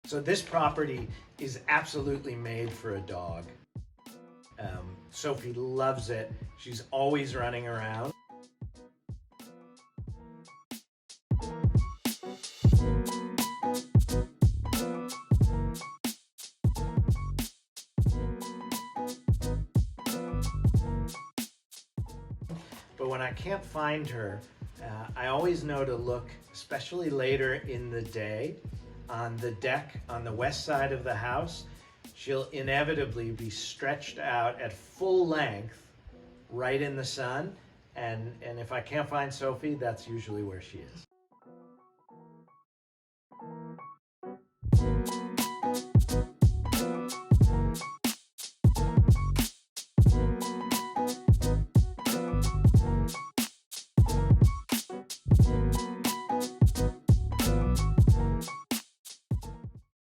So this property is absolutely made for a dog. Sophie loves it. She's always running around. But when I can't find her, I always know to look, especially later in the day, on the deck on the west side of the house. She'll inevitably be stretched out at full length right in the sun. And if I can't find Sophie, that's usually where she is.